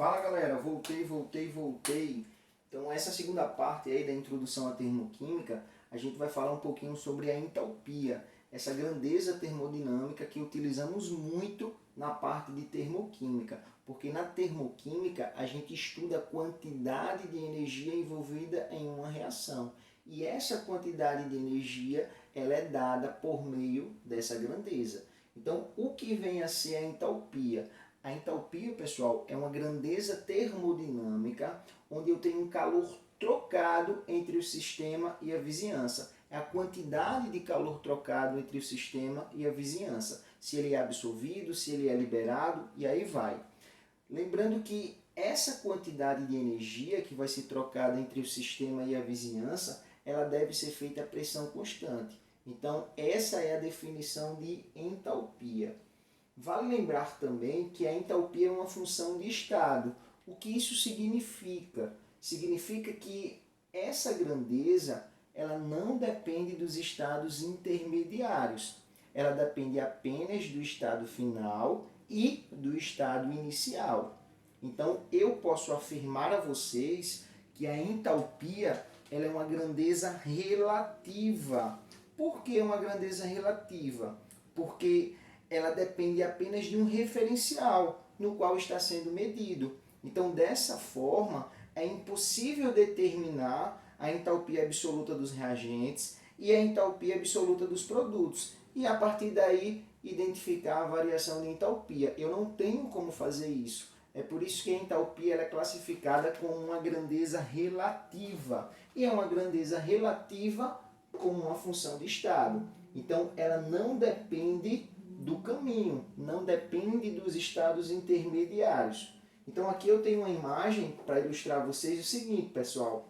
Fala galera, voltei. Então essa segunda parte aí da introdução à termoquímica, a gente vai falar um pouquinho sobre a entalpia, essa grandeza termodinâmica que utilizamos muito na parte de termoquímica, porque na termoquímica a gente estuda a quantidade de energia envolvida em uma reação. E essa quantidade de energia ela é dada por meio dessa grandeza. Então, o que vem a ser a entalpia? A entalpia, pessoal, é uma grandeza termodinâmica onde eu tenho um calor trocado entre o sistema e a vizinhança. É a quantidade de calor trocado entre o sistema e a vizinhança. Se ele é absorvido, se ele é liberado, e aí vai. Lembrando que essa quantidade de energia que vai ser trocada entre o sistema e a vizinhança, ela deve ser feita a pressão constante. Então, essa é a definição de entalpia. Vale lembrar também que a entalpia é uma função de estado. O que isso significa? Significa que essa grandeza ela não depende dos estados intermediários. Ela depende apenas do estado final e do estado inicial. Então, eu posso afirmar a vocês que a entalpia ela é uma grandeza relativa. Por que uma grandeza relativa? Porque ela depende apenas de um referencial no qual está sendo medido. Então, dessa forma, é impossível determinar a entalpia absoluta dos reagentes e a entalpia absoluta dos produtos. E, a partir daí, identificar a variação de entalpia. Eu não tenho como fazer isso. É por isso que a entalpia ela é classificada como uma grandeza relativa. E é uma grandeza relativa como uma função de estado. Então, ela não depende do caminho, não depende dos estados intermediários. Então aqui eu tenho uma imagem para ilustrar a vocês o seguinte, pessoal.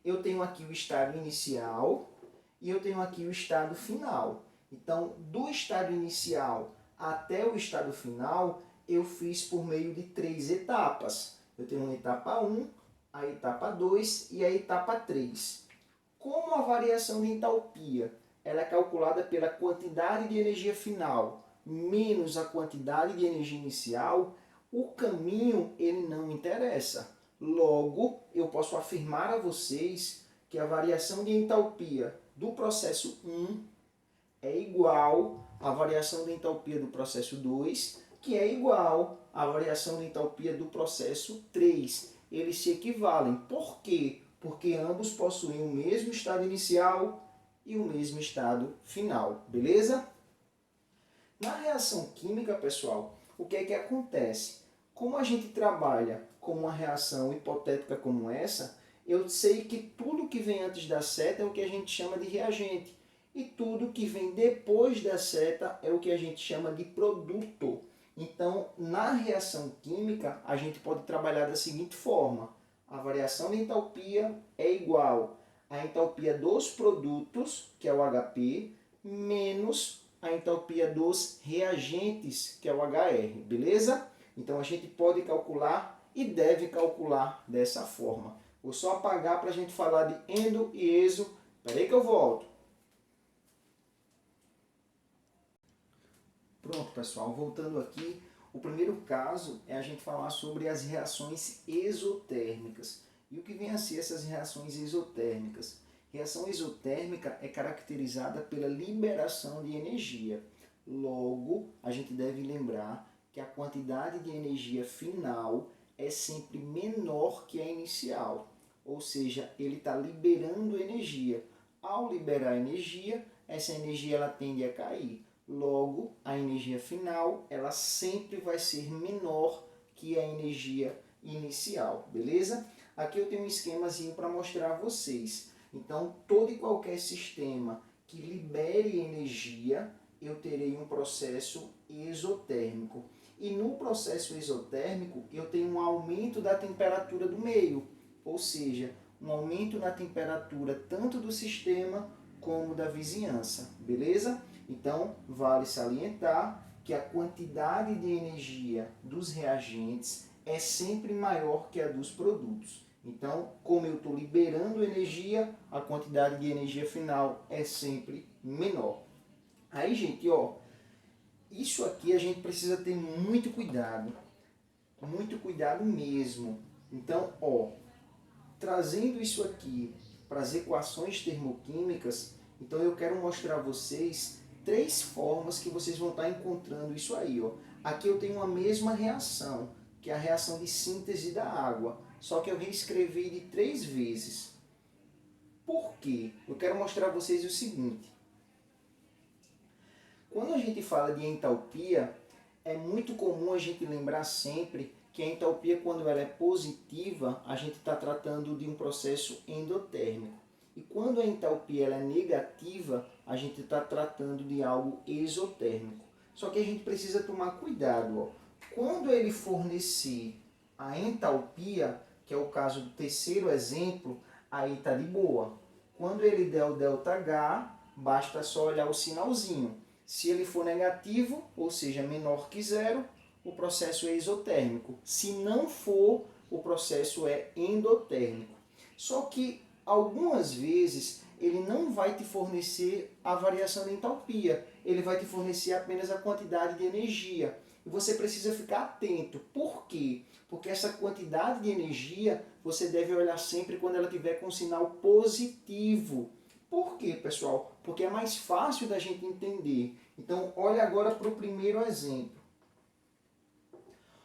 Eu tenho aqui o estado inicial e eu tenho aqui o estado final. Então, do estado inicial até o estado final, eu fiz por meio de 3 etapas. Eu tenho a etapa 1, a etapa 2 e a etapa 3. Como a variação de entalpia ela é calculada pela quantidade de energia final menos a quantidade de energia inicial, o caminho ele não interessa. Logo, eu posso afirmar a vocês que a variação de entalpia do processo 1 é igual à variação de entalpia do processo 2, que é igual à variação de entalpia do processo 3. Eles se equivalem. Por quê? Porque ambos possuem o mesmo estado inicial e o mesmo estado final, beleza? Na reação química, pessoal, o que é que acontece? Como a gente trabalha com uma reação hipotética como essa, eu sei que tudo que vem antes da seta é o que a gente chama de reagente. E tudo que vem depois da seta é o que a gente chama de produto. Então, na reação química, a gente pode trabalhar da seguinte forma. A variação de entalpia é igual a entalpia dos produtos, que é o HP, menos a entalpia dos reagentes, que é o HR, beleza? Então a gente pode calcular e deve calcular dessa forma. Vou só apagar para a gente falar de endo e exo. Espera aí que eu volto. Pronto, pessoal, voltando aqui. O primeiro caso é a gente falar sobre as reações exotérmicas. E o que vem a ser essas reações exotérmicas? Reação exotérmica é caracterizada pela liberação de energia. Logo, a gente deve lembrar que a quantidade de energia final é sempre menor que a inicial. Ou seja, ele está liberando energia. Ao liberar energia, essa energia ela tende a cair. Logo, a energia final ela sempre vai ser menor que a energia inicial, beleza? Aqui eu tenho um esquemazinho para mostrar a vocês. Então, todo e qualquer sistema que libere energia, eu terei um processo exotérmico. E no processo exotérmico, eu tenho um aumento da temperatura do meio, ou seja, um aumento na temperatura tanto do sistema como da vizinhança, beleza? Então, vale salientar que a quantidade de energia dos reagentes é sempre maior que a dos produtos. Então, como eu estou liberando energia, a quantidade de energia final é sempre menor. Aí, gente, ó, isso aqui a gente precisa ter muito cuidado. muito cuidado mesmo. Então, ó, trazendo isso aqui para as equações termoquímicas, então eu quero mostrar a vocês 3 formas que vocês vão estar encontrando isso aí, ó. Aqui eu tenho a mesma reação, que é a reação de síntese da água, só que eu reescrevi de 3 vezes. Por quê? Eu quero mostrar a vocês o seguinte. Quando a gente fala de entalpia, é muito comum a gente lembrar sempre que a entalpia, quando ela é positiva, a gente está tratando de um processo endotérmico. E quando a entalpia ela é negativa, a gente está tratando de algo exotérmico. Só que a gente precisa tomar cuidado. Ó. Quando ele fornecer a entalpia, que é o caso do terceiro exemplo, aí está de boa. Quando ele der o ΔH, basta só olhar o sinalzinho. Se ele for negativo, ou seja, menor que zero, o processo é exotérmico. Se não for, o processo é endotérmico. Só que algumas vezes ele não vai te fornecer a variação de entalpia, ele vai te fornecer apenas a quantidade de energia. E você precisa ficar atento. Por quê? Porque essa quantidade de energia você deve olhar sempre quando ela tiver com sinal positivo. Por quê, pessoal? Porque é mais fácil da gente entender. Então, olha agora para o primeiro exemplo.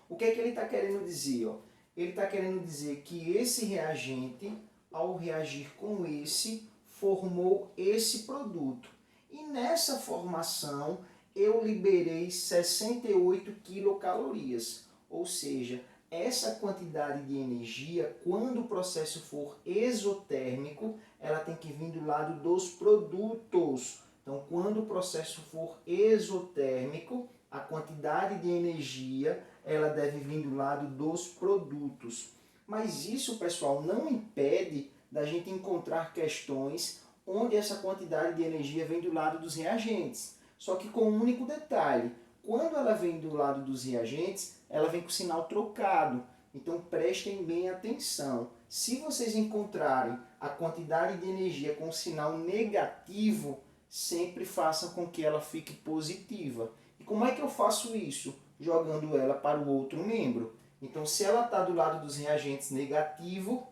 O que é que ele está querendo dizer? Ó? Ele está querendo dizer que esse reagente, ao reagir com esse, formou esse produto. E nessa formação, eu liberei 68 quilocalorias. Ou seja, essa quantidade de energia, quando o processo for exotérmico, ela tem que vir do lado dos produtos. Então, quando o processo for exotérmico, a quantidade de energia ela deve vir do lado dos produtos. Mas isso, pessoal, não impede da gente encontrar questões onde essa quantidade de energia vem do lado dos reagentes. Só que com um único detalhe, quando ela vem do lado dos reagentes, ela vem com o sinal trocado. Então prestem bem atenção. Se vocês encontrarem a quantidade de energia com sinal negativo, sempre façam com que ela fique positiva. E como é que eu faço isso? Jogando ela para o outro membro. Então, se ela está do lado dos reagentes negativo,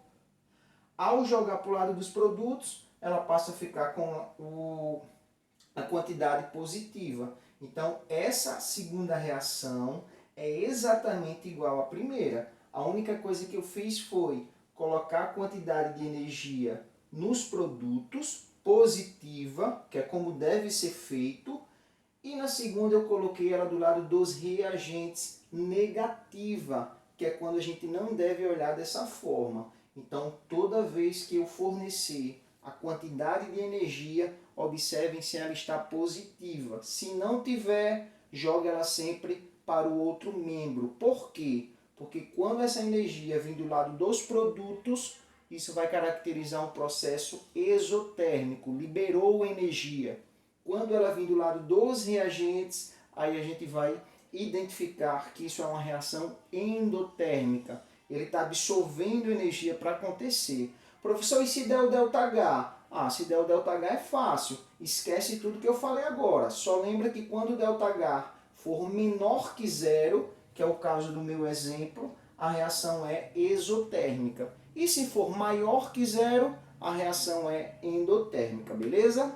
ao jogar para o lado dos produtos, ela passa a ficar com a quantidade positiva. Então, essa segunda reação é exatamente igual à primeira. A única coisa que eu fiz foi colocar a quantidade de energia nos produtos, positiva, que é como deve ser feito, e na segunda eu coloquei ela do lado dos reagentes, negativa, que é quando a gente não deve olhar dessa forma. Então, toda vez que eu fornecer a quantidade de energia, observem se ela está positiva. Se não tiver, joga ela sempre para o outro membro. Por quê? Porque quando essa energia vem do lado dos produtos, isso vai caracterizar um processo exotérmico, liberou energia. Quando ela vem do lado dos reagentes, aí a gente vai identificar que isso é uma reação endotérmica. Ele está absorvendo energia para acontecer. Professor, e se der o ΔH? Ah, se der o ΔH é fácil. Esquece tudo que eu falei agora. Só lembra que quando o ΔH for menor que zero, que é o caso do meu exemplo, a reação é exotérmica. E se for maior que zero, a reação é endotérmica, beleza?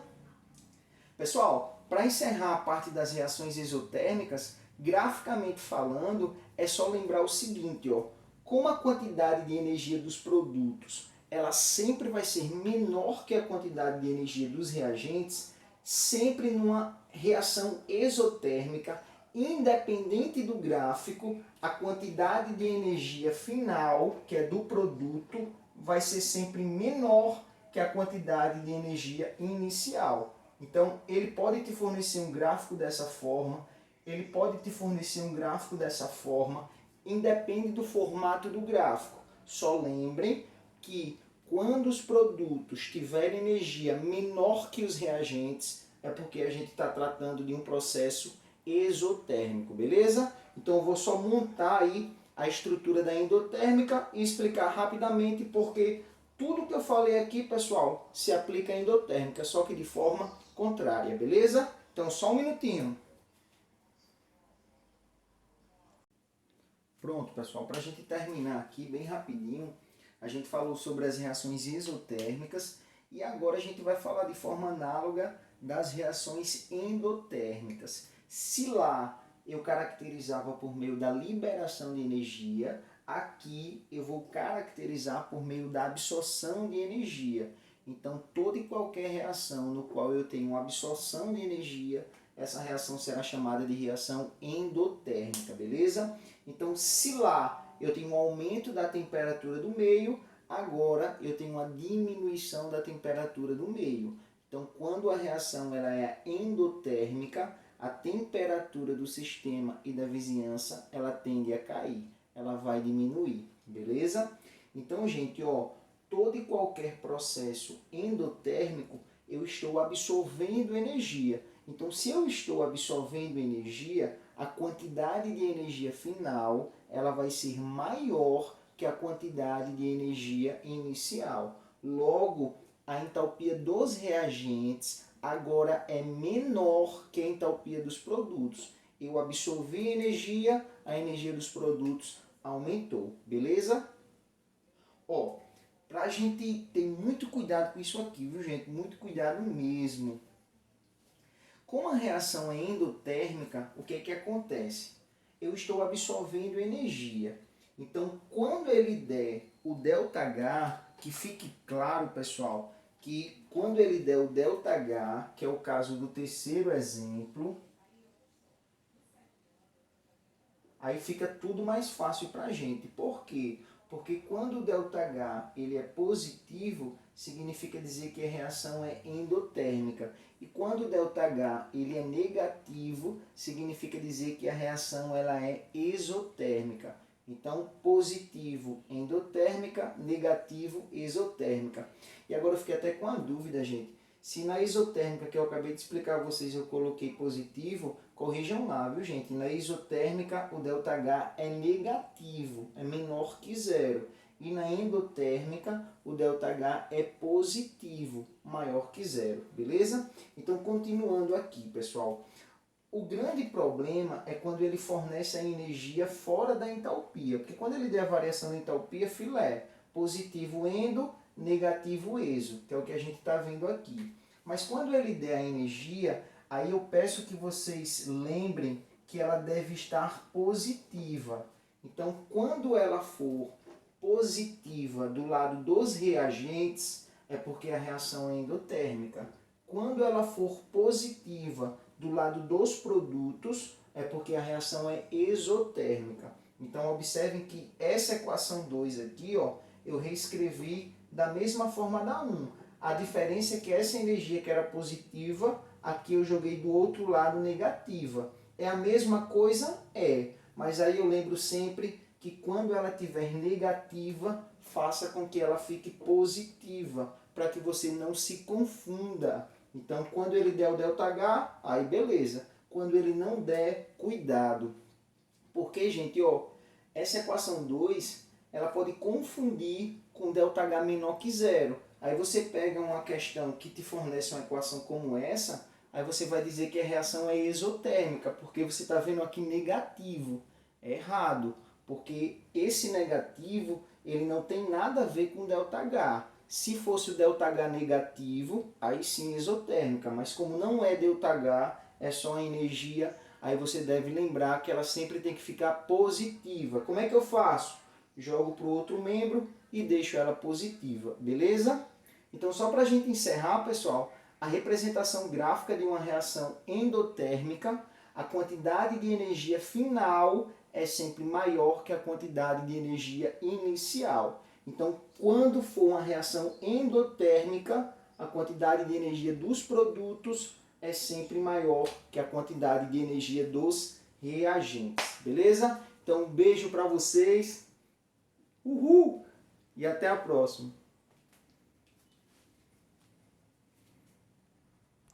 Pessoal, para encerrar a parte das reações exotérmicas, graficamente falando, é só lembrar o seguinte, ó, como a quantidade de energia dos produtos ela sempre vai ser menor que a quantidade de energia dos reagentes, sempre numa reação exotérmica, independente do gráfico, a quantidade de energia final, que é do produto, vai ser sempre menor que a quantidade de energia inicial. Então, ele pode te fornecer um gráfico dessa forma, ele pode te fornecer um gráfico dessa forma, independe do formato do gráfico. Só lembrem que quando os produtos tiverem energia menor que os reagentes, é porque a gente está tratando de um processo exotérmico, beleza? Então eu vou só montar aí a estrutura da endotérmica e explicar rapidamente porque tudo que eu falei aqui, pessoal, se aplica à endotérmica, só que de forma contrária, beleza? Então só um minutinho. Pronto, pessoal, para a gente terminar aqui bem rapidinho, a gente falou sobre as reações isotérmicas e agora a gente vai falar de forma análoga das reações endotérmicas. Se lá eu caracterizava por meio da liberação de energia, aqui eu vou caracterizar por meio da absorção de energia. Então, toda e qualquer reação no qual eu tenho absorção de energia, essa reação será chamada de reação endotérmica, beleza? Então, se lá eu tenho um aumento da temperatura do meio, agora eu tenho uma diminuição da temperatura do meio. Então, quando a reação ela é endotérmica, a temperatura do sistema e da vizinhança ela tende a cair, ela vai diminuir, beleza? Então, gente, ó, todo e qualquer processo endotérmico, eu estou absorvendo energia. Então, se eu estou absorvendo energia, a quantidade de energia final ela vai ser maior que a quantidade de energia inicial. Logo, a entalpia dos reagentes agora é menor que a entalpia dos produtos. Eu absorvi energia, a energia dos produtos aumentou, beleza? Ó, pra gente ter muito cuidado com isso aqui, viu, gente? Muito cuidado mesmo. Como a reação é endotérmica, o que é que acontece? Eu estou absorvendo energia. Então, quando ele der o ΔH, que fique claro, pessoal, que quando ele der o ΔH, que é o caso do terceiro exemplo, aí fica tudo mais fácil para a gente. Por quê? Porque quando o ΔH ele é positivo, significa dizer que a reação é endotérmica. E quando o ΔH ele é negativo, significa dizer que a reação ela é exotérmica. Então, positivo, endotérmica, negativo, exotérmica. E agora eu fiquei até com a dúvida, gente. Se na isotérmica que eu acabei de explicar a vocês eu coloquei positivo, corrijam lá, viu, gente? Na isotérmica o ΔH é negativo, é menor que zero. E na endotérmica o ΔH é positivo, maior que zero, beleza? Então, continuando aqui, pessoal. O grande problema é quando ele fornece a energia fora da entalpia, porque quando ele der a variação da entalpia, filé, positivo endo, negativo exo, que é o que a gente está vendo aqui. Mas quando ele der a energia, aí eu peço que vocês lembrem que ela deve estar positiva. Então, quando ela for positiva do lado dos reagentes, é porque a reação é endotérmica. Quando ela for positiva do lado dos produtos, é porque a reação é exotérmica. Então, observem que essa equação 2 aqui, ó, eu reescrevi da mesma forma da 1. A diferença é que essa energia que era positiva, aqui eu joguei do outro lado negativa. É a mesma coisa? É. Mas aí eu lembro sempre que quando ela estiver negativa, faça com que ela fique positiva, para que você não se confunda. Então, quando ele der o ΔH, aí beleza. Quando ele não der, cuidado. Porque, gente, ó, essa equação 2, ela pode confundir com ΔH menor que zero. Aí você pega uma questão que te fornece uma equação como essa, aí você vai dizer que a reação é exotérmica, porque você está vendo aqui negativo. É errado, porque esse negativo ele não tem nada a ver com ΔH. Se fosse o ΔH negativo, aí sim exotérmica, mas como não é ΔH, é só a energia, aí você deve lembrar que ela sempre tem que ficar positiva. Como é que eu faço? Jogo para o outro membro e deixo ela positiva, beleza? Então, só para a gente encerrar, pessoal, a representação gráfica de uma reação endotérmica, a quantidade de energia final é sempre maior que a quantidade de energia inicial. Então, quando for uma reação endotérmica, a quantidade de energia dos produtos é sempre maior que a quantidade de energia dos reagentes, beleza? Então, um beijo para vocês, uhul, e até a próxima.